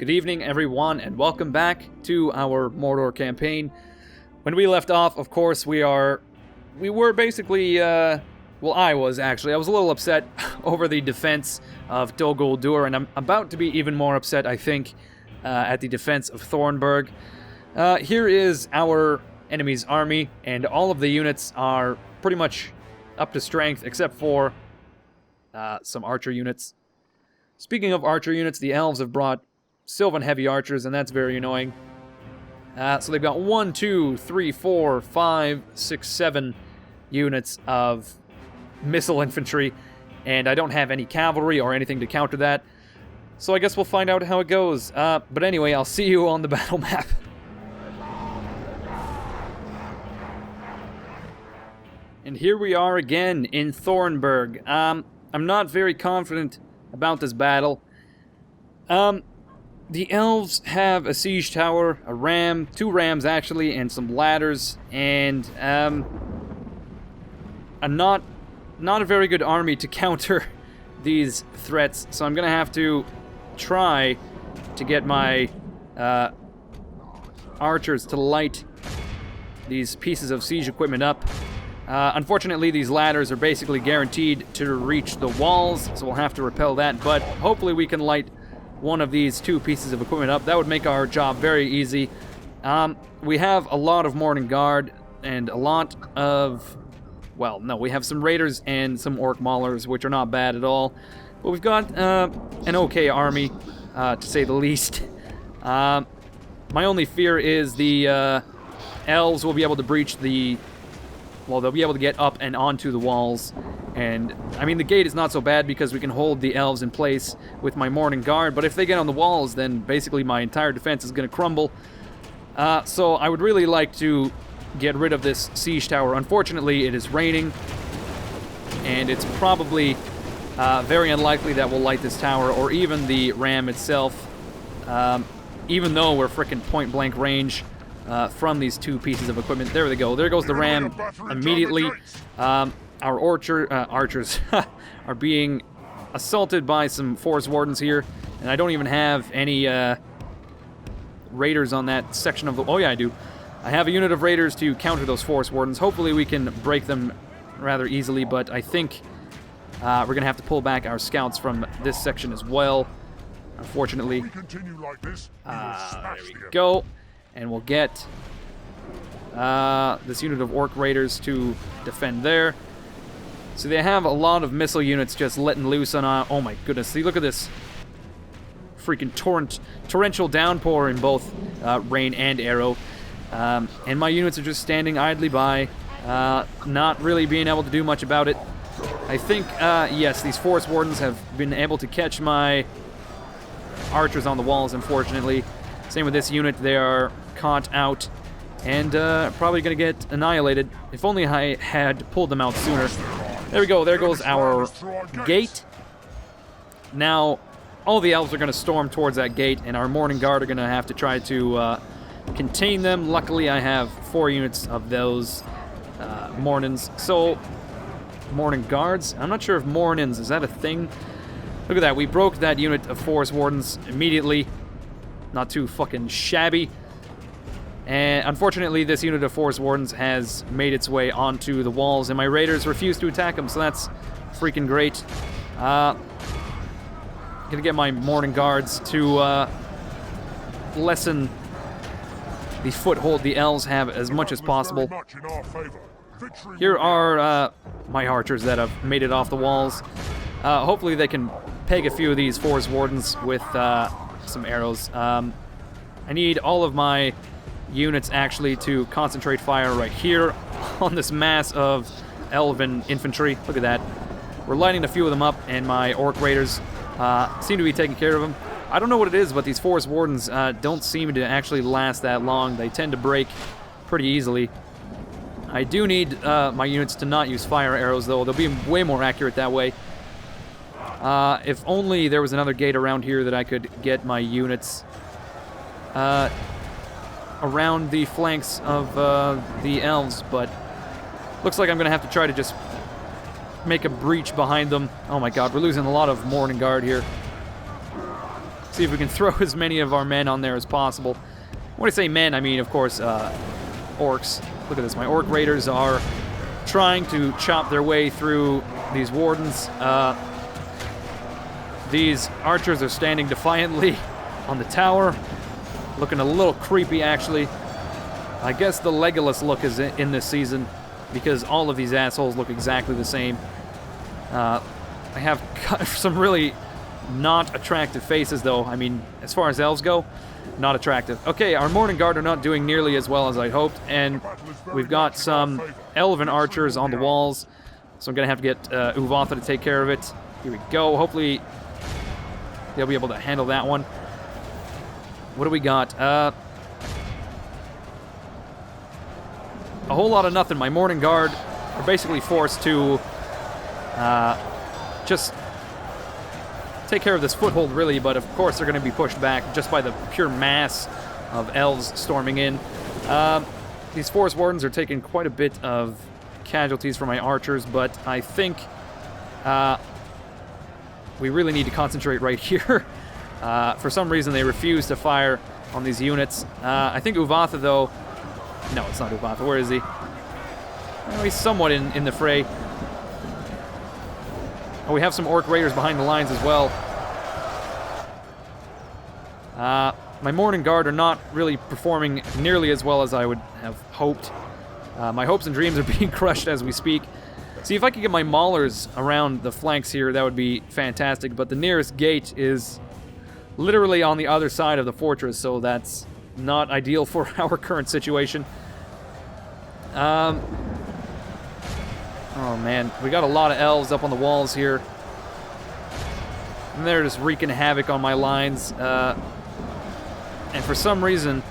Good evening, everyone, and welcome back to our Mordor campaign. When we left off, of course, we were basically, well, I was a little upset over the defense of Dol Guldur, and I'm about to be even more upset, I think, at the defense of Thornburg. Here is our enemy's army, and all of the units are pretty much up to strength, except for some archer units. Speaking of archer units, the elves have brought Sylvan heavy archers, and that's very annoying. So they've got 1, 2, 3, 4, 5, 6, 7 units of missile infantry, and I don't have any cavalry or anything to counter that. So I guess we'll find out how it goes. But anyway, I'll see you on the battle map. And here we are again in Thornburg. I'm not very confident about this battle. The elves have a siege tower, a ram, 2 rams actually, and some ladders, and not a very good army to counter these threats. So I'm gonna have to try to get my archers to light these pieces of siege equipment up. Unfortunately, these ladders are basically guaranteed to reach the walls, so we'll have to repel that, but hopefully we can light one of these 2 pieces of equipment up. That would make our job very easy. We have a lot of Morning Guard and a lot of... Well, no, we have some Raiders and some Orc Maulers, which are not bad at all. But we've got an okay army, to say the least. My only fear is the elves will be able to breach the... Well, they'll be able to get up and onto the walls. And, I mean, the gate is not so bad because we can hold the elves in place with my Morning Guard, but if they get on the walls, then basically my entire defense is going to crumble. So I would really like to get rid of this siege tower. Unfortunately, it is raining, and it's probably very unlikely that we'll light this tower, or even the ram itself, even though we're frickin' point-blank range from these 2 pieces of equipment. There they go. There goes the ram immediately. Our archers are being assaulted by some forest wardens here, and I don't even have any raiders on that section of the... Oh yeah, I do. I have a unit of raiders to counter those forest wardens. Hopefully we can break them rather easily, but I think we're going to have to pull back our scouts from this section as well, unfortunately. If we continue like this, There we go. And we'll get this unit of Orc Raiders to defend there. So they have a lot of missile units just letting loose on... oh my goodness, see, look at this. Freaking torrential downpour in both rain and arrow. And my units are just standing idly by, not really being able to do much about it. I think, yes, these forest wardens have been able to catch my archers on the walls, unfortunately. Same with this unit, they are caught out and probably going to get annihilated. If only I had pulled them out sooner. There we go, there goes our gate. Now, all the elves are going to storm towards that gate, and our Morning Guard are going to have to try to contain them. Luckily, I have 4 units of those Mornings. So, Morning Guards? I'm not sure if Mornings, is that a thing? Look at that, we broke that unit of Forest Wardens immediately. Not too fucking shabby. And unfortunately, this unit of Forest Wardens has made its way onto the walls, and my Raiders refuse to attack them, so that's freaking great. Gonna get my Morning Guards to lessen the foothold the elves have as much as possible. Here are my archers that have made it off the walls. Hopefully they can peg a few of these Forest Wardens with some arrows. I need all of my units actually to concentrate fire right here on this mass of elven infantry. Look at that. We're lighting a few of them up, and my Orc Raiders seem to be taking care of them. I don't know what it is, but these Forest Wardens don't seem to actually last that long. They tend to break pretty easily. I do need my units to not use fire arrows, though. They'll be way more accurate that way. If only there was another gate around here that I could get my units around the flanks of the elves, but looks like I'm going to have to try to just make a breach behind them. Oh my god, we're losing a lot of Morning Guard here. See if we can throw as many of our men on there as possible. When I say men, I mean, of course, orcs. Look at this. My orc raiders are trying to chop their way through these wardens. These archers are standing defiantly on the tower. Looking a little creepy, actually. I guess the Legolas look is in this season because all of these assholes look exactly the same. I have some really not attractive faces, though. I mean, as far as elves go, not attractive. Okay, our Morning Guard are not doing nearly as well as I hoped, and we've got some elven archers on the walls, so I'm going to have to get Uvatha to take care of it. Here we go. Hopefully, they'll be able to handle that one. What do we got? A whole lot of nothing. My Morning Guard are basically forced to just take care of this foothold, really, but of course they're going to be pushed back just by the pure mass of elves storming in. These forest wardens are taking quite a bit of casualties from my archers, but I think we really need to concentrate right here. For some reason, they refuse to fire on these units. I think Uvatha, though... No, it's not Uvatha. Where is he? Oh, he's somewhat in the fray. Oh, we have some orc raiders behind the lines as well. My Morning Guard are not really performing nearly as well as I would have hoped. My hopes and dreams are being crushed as we speak. See, if I could get my maulers around the flanks here, that would be fantastic, but the nearest gate is literally on the other side of the fortress, so that's not ideal for our current situation. Oh man, we got a lot of elves up on the walls here. And they're just wreaking havoc on my lines. And for some reason,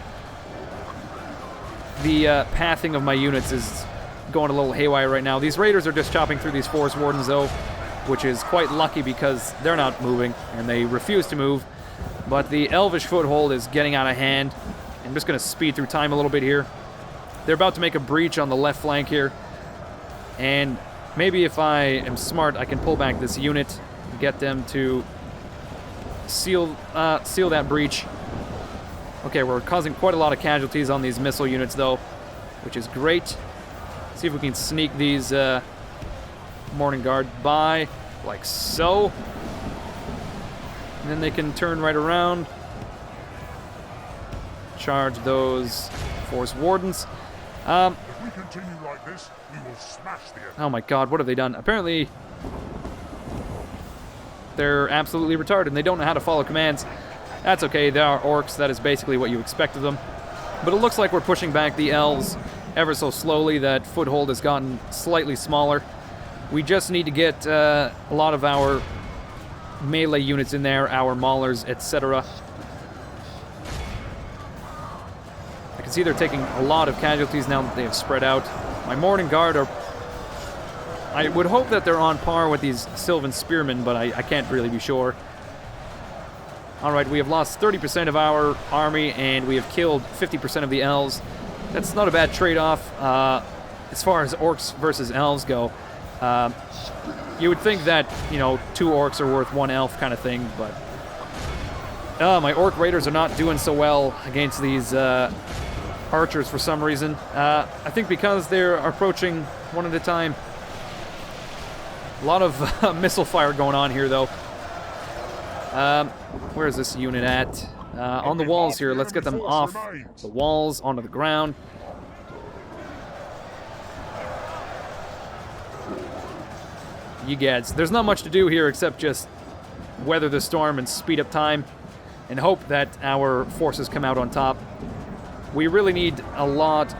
the pathing of my units is going a little haywire right now. These raiders are just chopping through these forest wardens, though, which is quite lucky because they're not moving, and they refuse to move. But the elvish foothold is getting out of hand. I'm just going to speed through time a little bit here. They're about to make a breach on the left flank here. And maybe if I am smart, I can pull back this unit and get them to seal that breach. Okay, we're causing quite a lot of casualties on these missile units, though, which is great. See if we can sneak these Morning Guard by, like so. And then they can turn right around. Charge those forest wardens. If we continue like this, we will smash the enemy. Oh my god, what have they done? Apparently, they're absolutely retarded and they don't know how to follow commands. That's okay, they are orcs, that is basically what you expect of them. But it looks like we're pushing back the elves ever so slowly. That foothold has gotten slightly smaller. We just need to get a lot of our melee units in there, our maulers, etc. I can see they're taking a lot of casualties now that they have spread out. My Morning Guard are... I would hope that they're on par with these Sylvan Spearmen, but I can't really be sure. Alright, we have lost 30% of our army, and we have killed 50% of the elves. That's not a bad trade-off as far as orcs versus elves go. You would think that, you know, 2 orcs are worth 1 elf kind of thing, but... my orc raiders are not doing so well against these archers for some reason. I think because they're approaching one at a time. A lot of missile fire going on here, though. Where is this unit at? On the walls here. Let's get them off the walls, onto the ground. You gads. There's not much to do here except just weather the storm and speed up time and hope that our forces come out on top. We really need a lot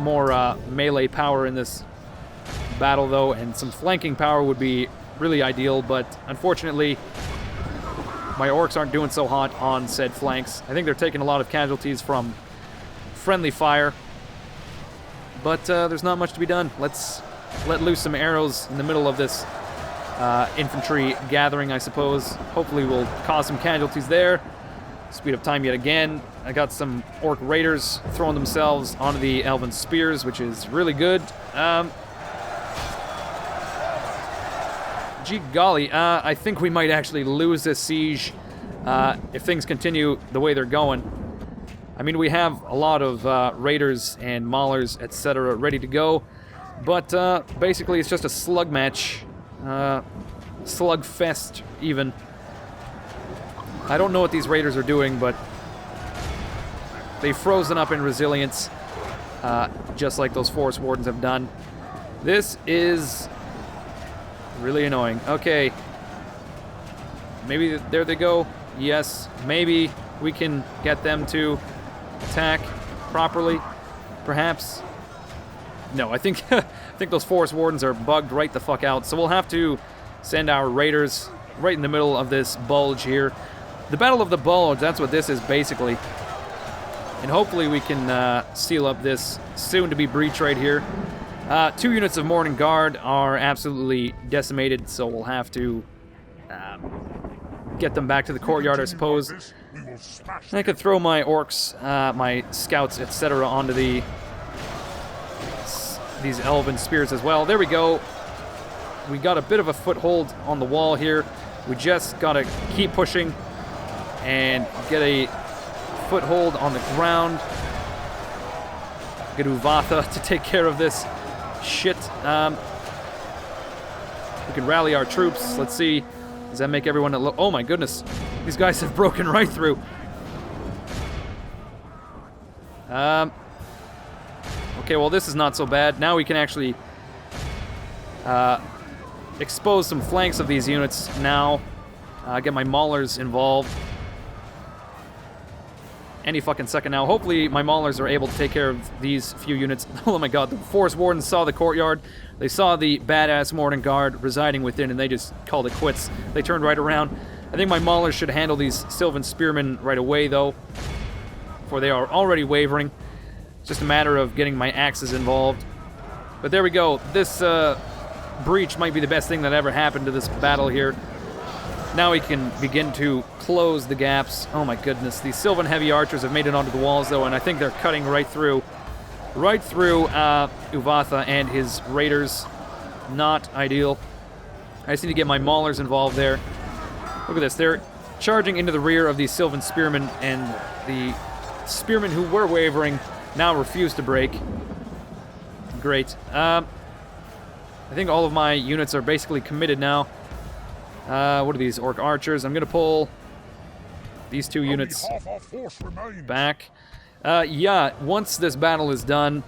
more melee power in this battle, though, and some flanking power would be really ideal, but unfortunately my orcs aren't doing so hot on said flanks. I think they're taking a lot of casualties from friendly fire, but there's not much to be done. Let's let loose some arrows in the middle of this infantry gathering, I suppose. Hopefully we'll cause some casualties there. Speed up time yet again. I got some orc raiders throwing themselves onto the elven spears, which is really good. Gee golly, I think we might actually lose this siege. if things continue the way they're going. I mean, we have a lot of raiders and maulers, etc. ready to go, but basically it's just a slug match. Slug fest, even. I don't know what these raiders are doing, but they've frozen up in resilience, just like those forest wardens have done. This is really annoying. Okay. Maybe there they go. Yes. Maybe we can get them to attack properly. Perhaps. No, I think I think those forest wardens are bugged right the fuck out. So we'll have to send our raiders right in the middle of this bulge here. The Battle of the Bulge, that's what this is basically. And hopefully we can seal up this soon-to-be breach right here. 2 units of Morning Guard are absolutely decimated, so we'll have to get them back to the courtyard, I suppose. I could throw my orcs, my scouts, etc. onto these elven spears as well. There we go. We got a bit of a foothold on the wall here. We just gotta keep pushing and get a foothold on the ground. Get Uvatha to take care of this shit. We can rally our troops. Let's see. Does that make everyone look? Oh my goodness. These guys have broken right through. Okay, well this is not so bad. Now we can actually expose some flanks of these units now. Get my maulers involved. Any fucking second now. Hopefully my maulers are able to take care of these few units. Oh my god, the forest wardens saw the courtyard. They saw the badass Morning Guard residing within, and they just called it quits. They turned right around. I think my maulers should handle these Sylvan Spearmen right away, though, for they are already wavering. It's just a matter of getting my axes involved. But there we go. This breach might be the best thing that ever happened to this battle here. Now we can begin to close the gaps. Oh my goodness. These Sylvan heavy archers have made it onto the walls, though, and I think they're cutting right through Uvatha and his raiders. Not ideal. I just need to get my maulers involved there. Look at this. They're charging into the rear of these Sylvan spearmen, and the spearmen who were wavering now refuse to break. Great. I think all of my units are basically committed now. What are these orc archers? I'm going to pull these 2 units back. Yeah, once this battle is done,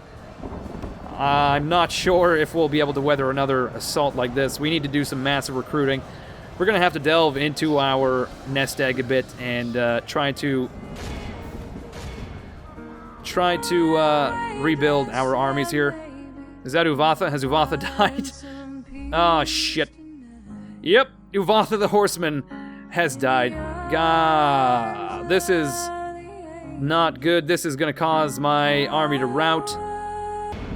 I'm not sure if we'll be able to weather another assault like this. We need to do some massive recruiting. We're going to have to delve into our nest egg a bit and try to rebuild our armies here. Is that Uvatha? Has Uvatha died? Oh, shit. Yep, Uvatha the Horseman has died. Gah, this is not good. This is going to cause my army to rout.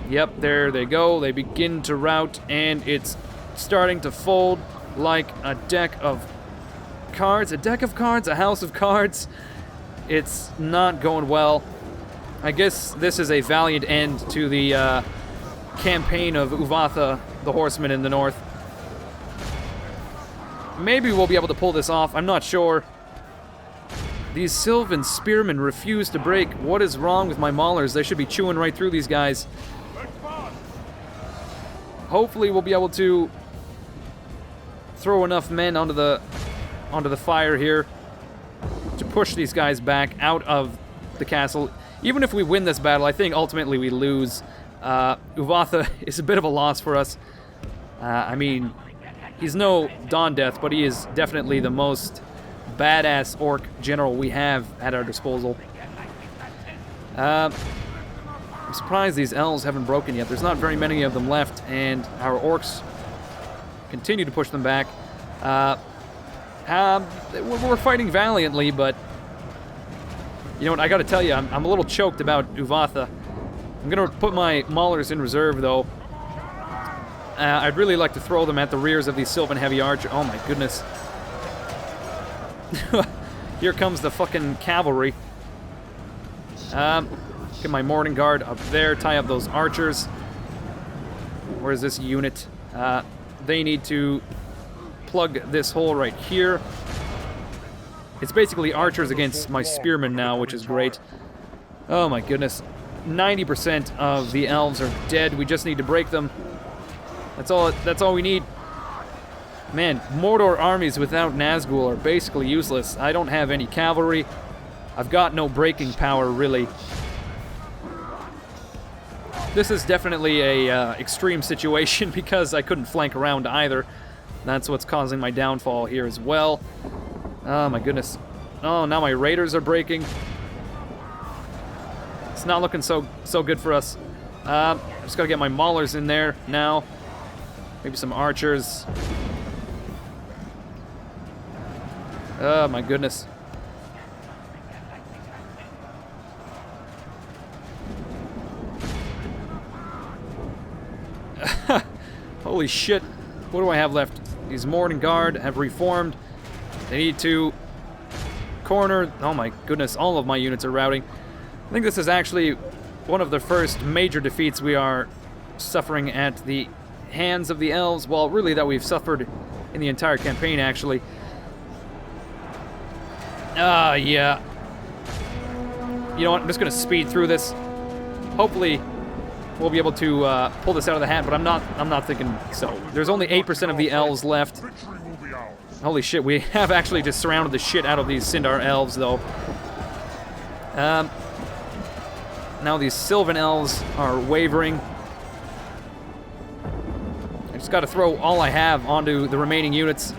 Yep, there they go. They begin to rout, and it's starting to fold like a deck of cards. A deck of cards? A house of cards? It's not going well. I guess this is a valiant end to the campaign of Uvatha the Horseman in the north. Maybe we'll be able to pull this off. I'm not sure. These Sylvan Spearmen refuse to break. What is wrong with my maulers? They should be chewing right through these guys. Hopefully we'll be able to throw enough men onto the fire here to push these guys back out of the castle. Even if we win this battle, I think ultimately we lose. Uvatha is a bit of a loss for us. I mean, he's no Dawn Death, but he is definitely the most badass orc general we have at our disposal. I'm surprised these elves haven't broken yet. There's not very many of them left, and our orcs continue to push them back. We're fighting valiantly, but you know what? I gotta tell you, I'm a little choked about Uvatha. I'm gonna put my maulers in reserve, though. I'd really like to throw them at the rears of these Sylvan Heavy Archer. Oh my goodness. Here comes the fucking cavalry. Get my Morning Guard up there, tie up those archers. Where's this unit? They need to plug this hole right here. It's basically archers against my spearmen now, which is great. Oh my goodness. 90% of the elves are dead. We just need to break them. That's all we need. Man, Mordor armies without Nazgul are basically useless. I don't have any cavalry. I've got no breaking power, really. This is definitely a extreme situation because I couldn't flank around either. That's what's causing my downfall here as well. Oh my goodness. Oh, now my raiders are breaking. It's not looking so good for us. Just gotta get my maulers in there now. Maybe some archers. Oh my goodness. Holy shit. What do I have left? These Morning Guard have reformed. They need to corner. Oh my goodness, all of my units are routing. I think this is actually one of the first major defeats we are suffering at the hands of the elves. Well, really that we've suffered in the entire campaign, actually. Yeah. You know what? I'm just gonna speed through this. Hopefully, we'll be able to pull this out of the hat, but I'm not thinking so. There's only 8% of the elves left. Holy shit, we have actually just surrounded the shit out of these Sindar elves, though. Now these Sylvan elves are wavering. I just gotta throw all I have onto the remaining units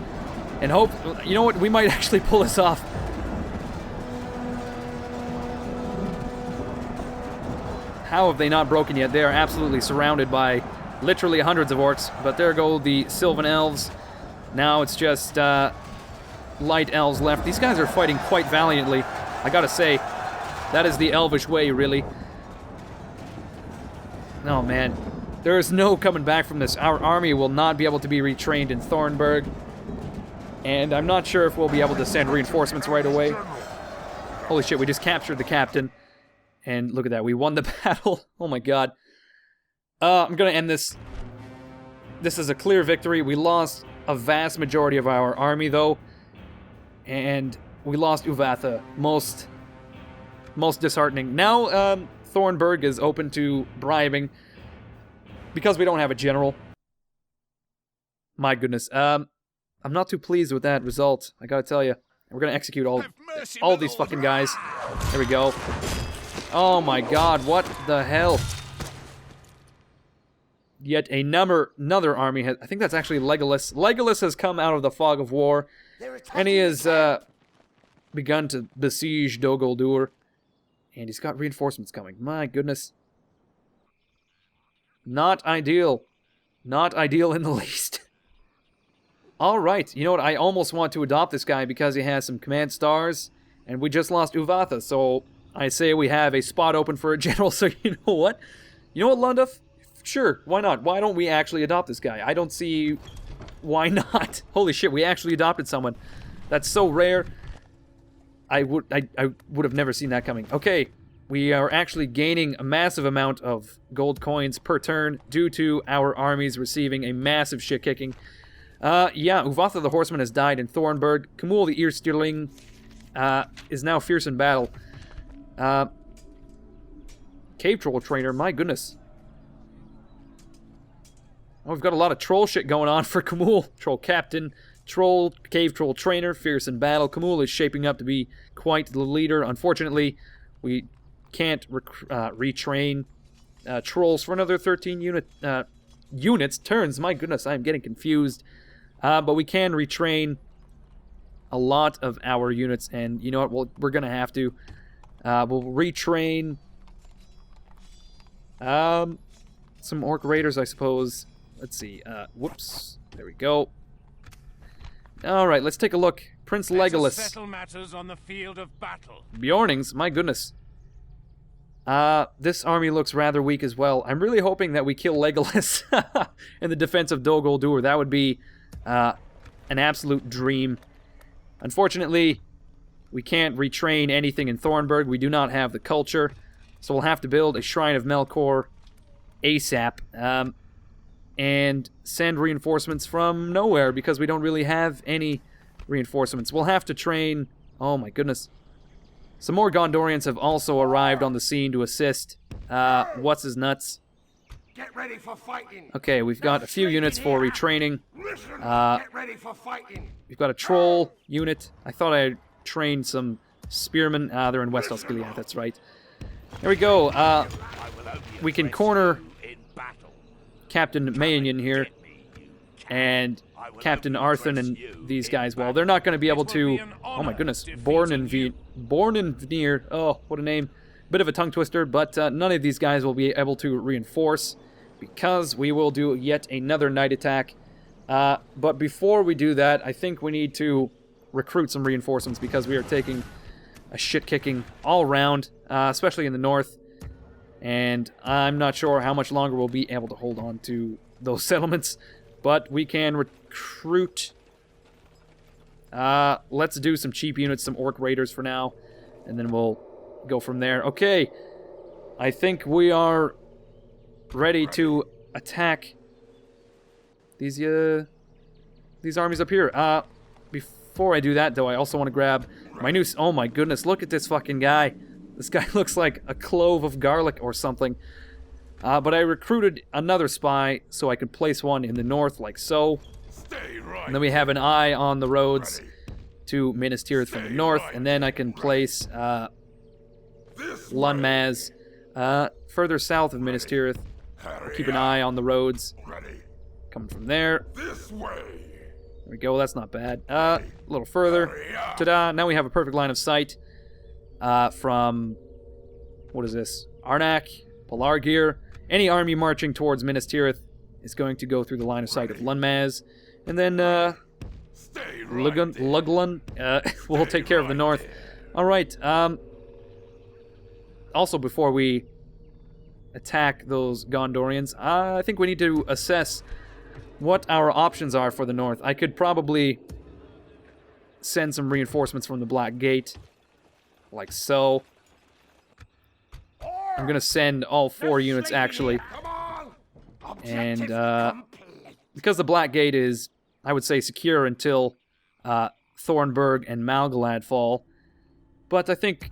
and hope. You know what? We might actually pull this off. How have they not broken yet? They are absolutely surrounded by literally hundreds of orcs. But there go the Sylvan elves. Now it's just light elves left. These guys are fighting quite valiantly, I gotta say. That is the elvish way, really. Oh man, there is no coming back from this. Our army will not be able to be retrained in Thornburg. And I'm not sure if we'll be able to send reinforcements right away. Holy shit, we just captured the captain. And look at that, we won the battle. Oh my god. I'm gonna end this. This is a clear victory. We lost a vast majority of our army, though. And we lost Uvatha. Most disheartening. Now, Thornburg is open to bribing. Because we don't have a general. My goodness. I'm not too pleased with that result, I gotta tell you. We're gonna execute all these fucking guys. There we go. Oh my god, what the hell? Yet another army has... I think that's actually Legolas. Legolas has come out of the fog of war, and he has begun to besiege Dol Guldur. And he's got reinforcements coming. My goodness. Not ideal. Not ideal in the least. Alright, you know what? I almost want to adopt this guy because he has some command stars, and we just lost Uvatha, so... I say we have a spot open for a general, so you know what? You know what, Lunduf? Sure, why not? Why don't we actually adopt this guy? I don't see why not. Holy shit, we actually adopted someone. That's so rare. I would have never seen that coming. Okay, we are actually gaining a massive amount of gold coins per turn due to our armies receiving a massive shit kicking. Yeah, Uvatha the Horseman has died in Thornburg. Kamul the Earstealing is now fierce in battle. Cave Troll Trainer, my goodness. Oh, we've got a lot of troll shit going on for Kamul. Troll Captain, Troll, Cave Troll Trainer, fierce in battle. Kamul is shaping up to be quite the leader. Unfortunately, we can't retrain trolls for another 13 turns. My goodness, I'm getting confused. But we can retrain a lot of our units, and you know what? Well, we're gonna have to. We'll retrain some orc raiders, I suppose. Let's see. Whoops. There we go. All right, let's take a look. Prince Legolas. Settle matters on the field of battle. Bjornings, my goodness. This army looks rather weak as well. I'm really hoping that we kill Legolas in the defense of Dol Guldur. That would be an absolute dream. Unfortunately, we can't retrain anything in Thornburg. We do not have the culture. So we'll have to build a Shrine of Melkor ASAP. And send reinforcements from nowhere because we don't really have any reinforcements. We'll have to train Oh my goodness. Some more Gondorians have also arrived on the scene to assist. What's his nuts? Get ready for fighting. Okay, we've got a few units for retraining. Get ready for fighting. We've got a troll unit. I thought I trained some spearmen. They're in West Osgiliath, that's right. There we go. We can corner Captain Mayonian here and Captain Arthur and these guys. Well, they're not going to be able to... Oh my goodness. Bornenveer. Oh, what a name. Bit of a tongue twister, but none of these guys will be able to reinforce because we will do yet another night attack. But before we do that, I think we need to recruit some reinforcements because we are taking a shit-kicking all around, especially in the north. And I'm not sure how much longer we'll be able to hold on to those settlements, but we can recruit. Let's do some cheap units, some orc raiders for now, and then we'll go from there. Okay, I think we are ready to attack these armies up here. Before I do that, though, I also want to grab my new... Oh my goodness, look at this fucking guy. This guy looks like a clove of garlic or something. But I recruited another spy so I could place one in the north, like so. And then we have an eye on the roads to Minas Tirith from the north, and then I can place Lunmaz further south of Minas Tirith. Keep an eye on the roads coming from there. There we go, that's not bad. A little further. Ta-da! Now we have a perfect line of sight from, what is this? Arnak, Pelargir. Any army marching towards Minas Tirith is going to go through the line of sight of Lunmaz. And then Luglun will take care of the north. Alright, also before we attack those Gondorians, I think we need to assess what our options are for the north. I could probably send some reinforcements from the Black Gate, like so. I'm gonna send all 4 units, actually. And, because the Black Gate is, I would say, secure until Thornburg and Malgalad fall. But I think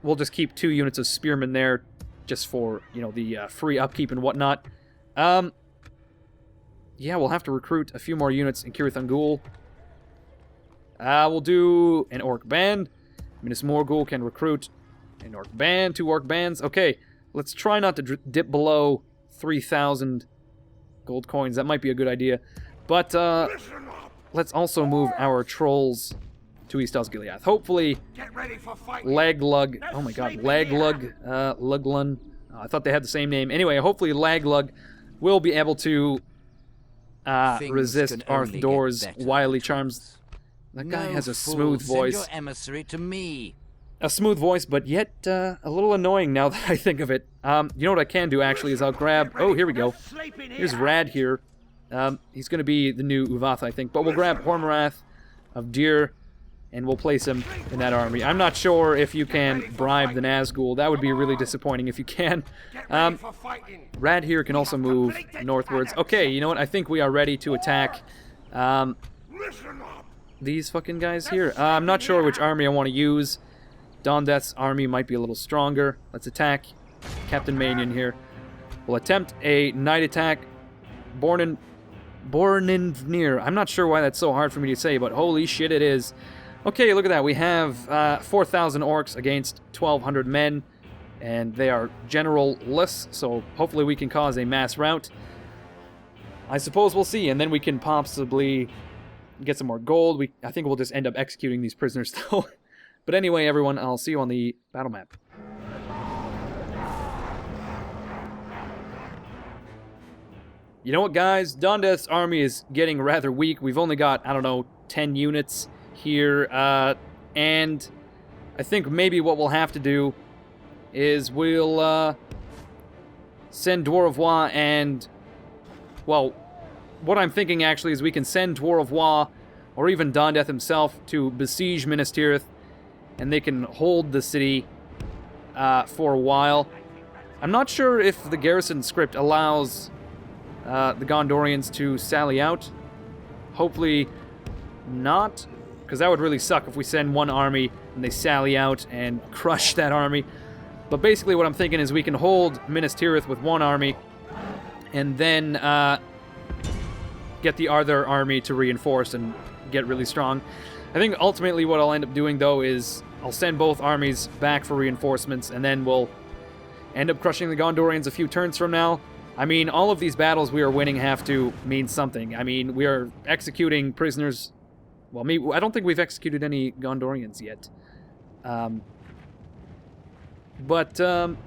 we'll just keep 2 units of spearmen there, just for, you know, the free upkeep and whatnot. Yeah, we'll have to recruit a few more units in Cirith Ungol. We'll do an orc band. Minas Morgul can recruit an orc band, 2 orc bands. Okay, let's try not to dip below 3,000 gold coins. That might be a good idea. But let's also move our trolls to East Osgiliath. Hopefully, Laglug. Oh my god, Laglug, Luglun. I thought they had the same name. Anyway, hopefully Laglug will be able to resist Arthdor's wily charms. That guy has a smooth voice. Send your emissary to me. A smooth voice, but yet a little annoying now that I think of it. You know what I can do, actually, is I'll grab... Oh, here we go. Here's Rad here. He's going to be the new Uvath, I think. But we'll grab Hormarath of Deer, and we'll place him in that army. I'm not sure if you can bribe the Nazgul. That would be really disappointing if you can. Rad here can also move northwards. Okay, you know what? I think we are ready to attack these fucking guys here. I'm not sure which army I want to use. Dondeth's army might be a little stronger. Let's attack Captain Mayonian here. We'll attempt a night attack. Bornenveer. I'm not sure why that's so hard for me to say, but holy shit it is. Okay, look at that. We have 4,000 orcs against 1,200 men, and they are general-less, so hopefully we can cause a mass rout. I suppose we'll see, and then we can possibly get some more gold. I think we'll just end up executing these prisoners, though. But anyway, everyone, I'll see you on the battle map. You know what, guys? Dondeth's army is getting rather weak. We've only got, I don't know, 10 units here. And I think maybe what we'll have to do is we'll send Dwaravois and... Well, what I'm thinking, actually, is we can send Dwaravois, or even Dondeth himself, to besiege Minas Tirith, and they can hold the city for a while. I'm not sure if the garrison script allows the Gondorians to sally out. Hopefully not, because that would really suck if we send one army and they sally out and crush that army. But basically what I'm thinking is we can hold Minas Tirith with one army and then get the other army to reinforce and get really strong. I think ultimately what I'll end up doing, though, is I'll send both armies back for reinforcements, and then we'll end up crushing the Gondorians a few turns from now. I mean, all of these battles we are winning have to mean something. I mean, we are executing prisoners. Well, I don't think we've executed any Gondorians yet. What am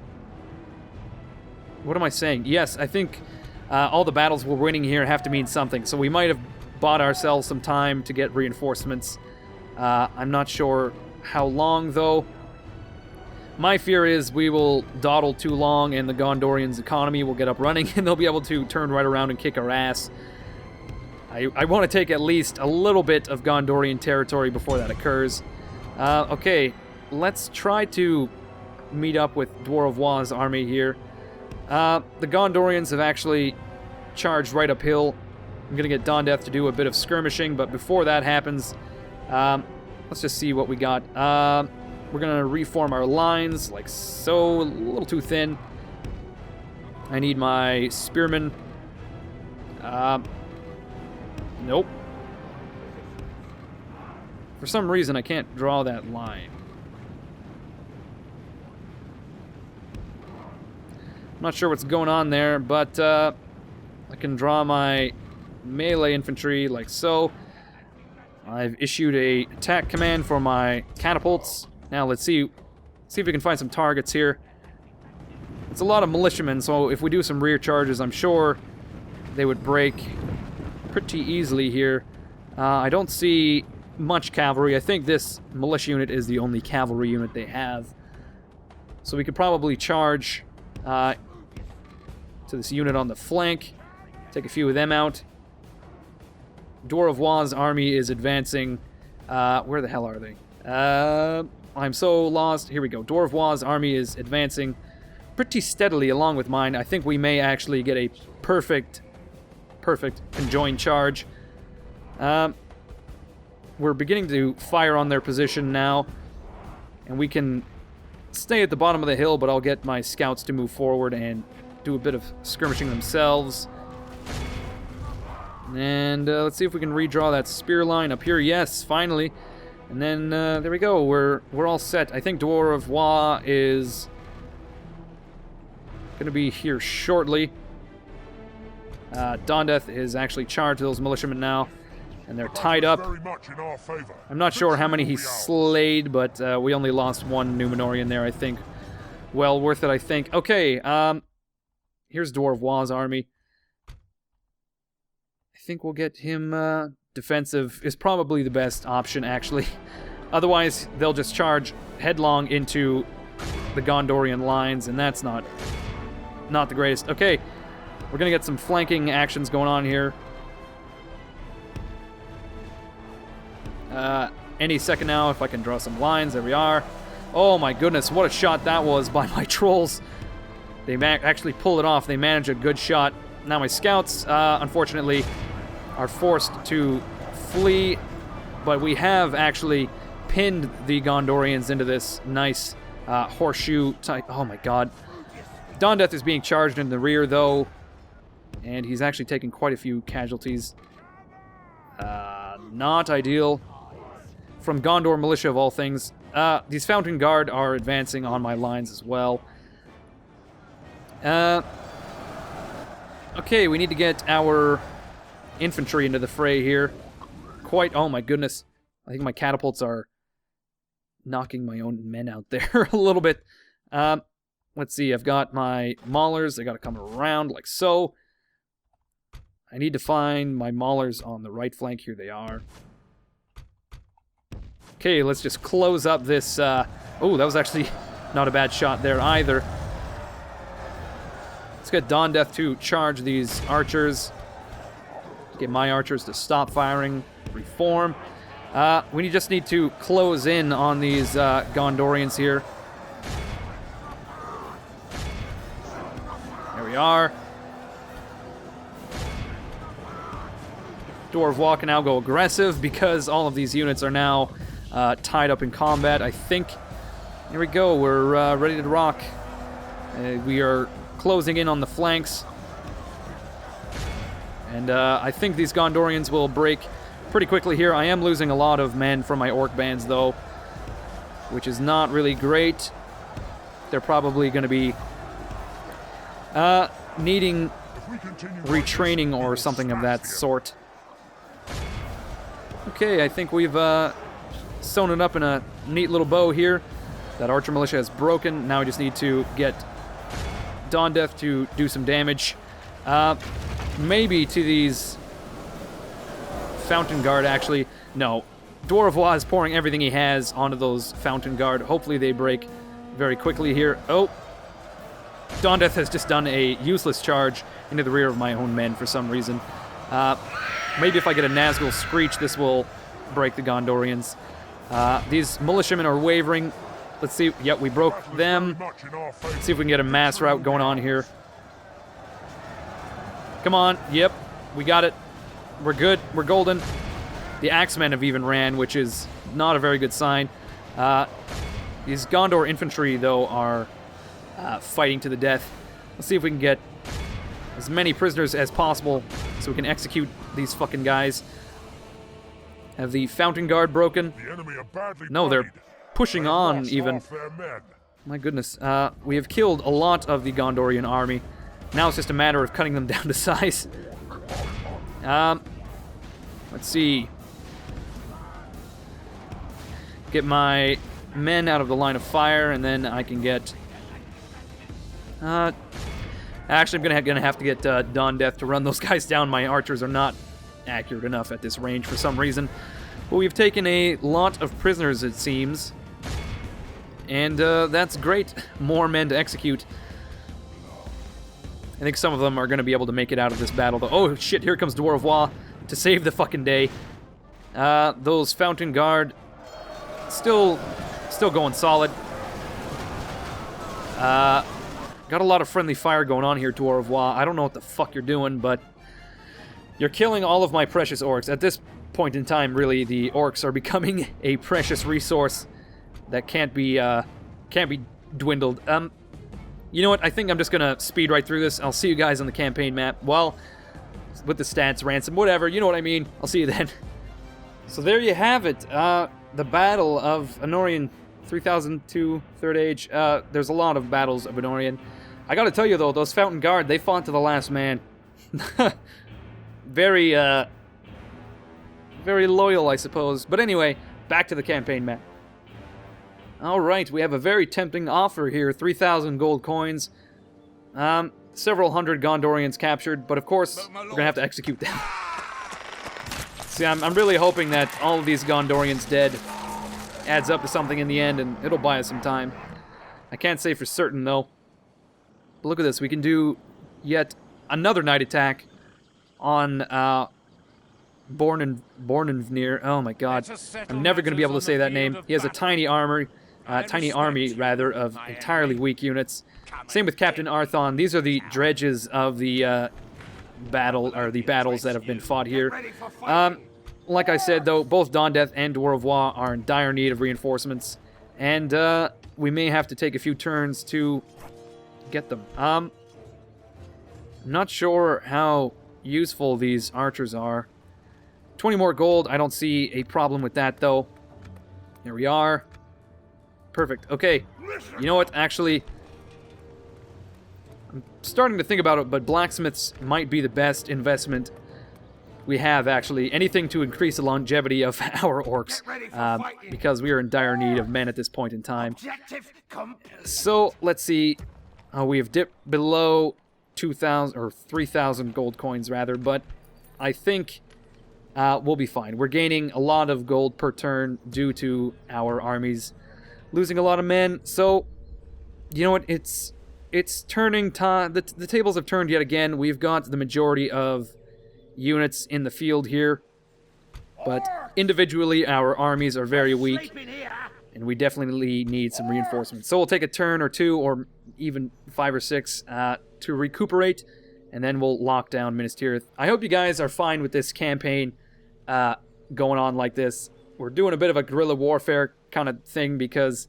I saying? Yes, I think all the battles we're winning here have to mean something. So we might have bought ourselves some time to get reinforcements. I'm not sure how long, though. My fear is we will dawdle too long and the Gondorians' economy will get up running and they'll be able to turn right around and kick our ass. I want to take at least a little bit of Gondorian territory before that occurs. Okay, let's try to meet up with Dwarvois' army here. The Gondorians have actually charged right uphill. I'm going to get Dondeth to do a bit of skirmishing, but before that happens, let's just see what we got. We're going to reform our lines, like so, a little too thin. I need my spearmen. Nope. For some reason, I can't draw that line. I'm not sure what's going on there, but I can draw my melee infantry like so. I've issued a attack command for my catapults. Now let's see if we can find some targets here. It's a lot of militiamen, so if we do some rear charges, I'm sure they would break pretty easily here. I don't see much cavalry. I think this militia unit is the only cavalry unit they have. So we could probably charge to this unit on the flank, take a few of them out. Dwarvois' army is advancing. Where the hell are they? I'm so lost. Here we go. Dwarvois' army is advancing pretty steadily along with mine. I think we may actually get a perfect conjoined charge. We're beginning to fire on their position now, and we can stay at the bottom of the hill, but I'll get my scouts to move forward and do a bit of skirmishing themselves. And let's see if we can redraw that spear line up here. Yes, finally. And then there we go. We're all set. I think Dwarvois is going to be here shortly. Dondeth is actually charged to those militiamen now, and they're tied up. I'm not sure how many he slayed, but we only lost one Numenorian there, I think. Well worth it, I think. Okay, here's Dwarvois' army. I think we'll get him defensive is probably the best option, actually. Otherwise, they'll just charge headlong into the Gondorian lines, and that's not the greatest. Okay, we're going to get some flanking actions going on here. Any second now, if I can draw some lines. There we are. Oh my goodness, what a shot that was by my trolls. They actually pull it off. They manage a good shot. Now my scouts, unfortunately, are forced to flee, but we have actually pinned the Gondorians into this nice horseshoe type. Oh my god. Dondeth is being charged in the rear, though, and he's actually taking quite a few casualties. Not ideal. From Gondor militia, of all things. These Fountain Guard are advancing on my lines as well. Okay, we need to get our infantry into the fray here. Oh my goodness. I think my catapults are knocking my own men out there a little bit. Let's see, I've got my maulers. They gotta come around like so. I need to find my maulers on the right flank. Here they are. Okay, let's just close up this... oh, that was actually not a bad shot there either. Let's get Dondeth to charge these archers. Get my archers to stop firing, reform. We just need to close in on these Gondorians here. There we are. Dwarf can now go aggressive because all of these units are now tied up in combat. I think, here we go, we're ready to rock. We are closing in on the flanks. And I think these Gondorians will break pretty quickly here. I am losing a lot of men from my orc bands, though, which is not really great. They're probably going to be needing retraining or something of that sort. Okay, I think we've sewn it up in a neat little bow here. That Archer Militia has broken. Now we just need to get Dawn Death to do some damage. Maybe to these Fountain Guard, actually. No. Dwarf is pouring everything he has onto those Fountain Guard. Hopefully they break very quickly here. Oh. Dawn Death has just done a useless charge into the rear of my own men for some reason. Maybe if I get a Nazgul Screech, this will break the Gondorians. These militiamen are wavering. Let's see. Yep, we broke them. Let's see if we can get a mass rout going on here. Come on. Yep, we got it. We're good. We're golden. The Axemen have even ran, which is not a very good sign. These Gondor infantry, though, are fighting to the death. Let's see if we can get as many prisoners as possible so we can execute these fucking guys. Have the Fountain Guard broken? No, they're pushing on even. My goodness. We have killed a lot of the Gondorian army. Now it's just a matter of cutting them down to size. Let's see. Get my men out of the line of fire, and then I can get... actually, I'm gonna have to get Dawn Death to run those guys down. My archers are not accurate enough at this range for some reason. But we've taken a lot of prisoners, it seems. And that's great. More men to execute. I think some of them are going to be able to make it out of this battle, though. Oh, shit, here comes Dwarf to save the fucking day. Those Fountain Guard still going solid. Got a lot of friendly fire going on here, Dwarf. I don't know what the fuck you're doing, but you're killing all of my precious orcs. At this point in time, really, the orcs are becoming a precious resource that can't be dwindled. You know what? I think I'm just gonna speed right through this. I'll see you guys on the campaign map. Well, with the stats, ransom, whatever. You know what I mean. I'll see you then. So there you have it. The Battle of Anorien 3002 Third Age. There's a lot of battles of Anorien. I gotta tell you, though, those Fountain Guard, they fought to the last man. Very loyal, I suppose. But anyway, back to the campaign map. Alright, we have a very tempting offer here. 3,000 gold coins. Several hundred Gondorians captured, but of course, we're gonna have to execute them. See, I'm really hoping that all of these Gondorians dead adds up to something in the end, and it'll buy us some time. I can't say for certain, though. But look at this. We can do yet another night attack on Bornenvnir. Oh my god. I'm never going to be able to say that name. He has a tiny army, of entirely weak units. Same with Captain Arthon. These are the dredges of the battles that have been fought here. Like I said, though, both Dawn Death and Dwarvois are in dire need of reinforcements, and we may have to take a few turns to get them. I'm not sure how useful these archers are. 20 more gold. I don't see a problem with that, though. There we are. Perfect. Okay. You know what? Actually, I'm starting to think about it, but blacksmiths might be the best investment we have, actually. Anything to increase the longevity of our orcs, because we are in dire need of men at this point in time. So, let's see. We have dipped below 2,000, or 3,000 gold coins, rather, but I think we'll be fine. We're gaining a lot of gold per turn due to our armies losing a lot of men, so, you know what, it's turning time. The tables have turned yet again. We've got the majority of units in the field here, but individually our armies are very weak, and we definitely need some reinforcements. So we'll take a turn or two, or even 5 or 6, to recuperate, and then we'll lock down Minas Tirith. I hope you guys are fine with this campaign. going on like this. We're doing a bit of a guerrilla warfare kind of thing because,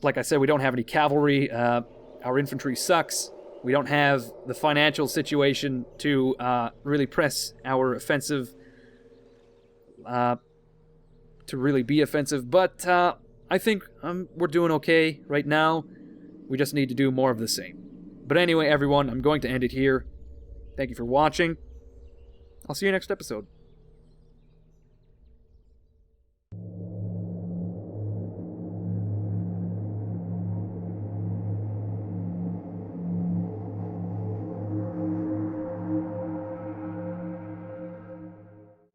like I said, we don't have any cavalry. Our infantry sucks. We don't have the financial situation to really press our offensive, to really be offensive. But I think we're doing okay right now. We just need to do more of the same. But anyway, everyone, I'm going to end it here. Thank you for watching. I'll see you next episode.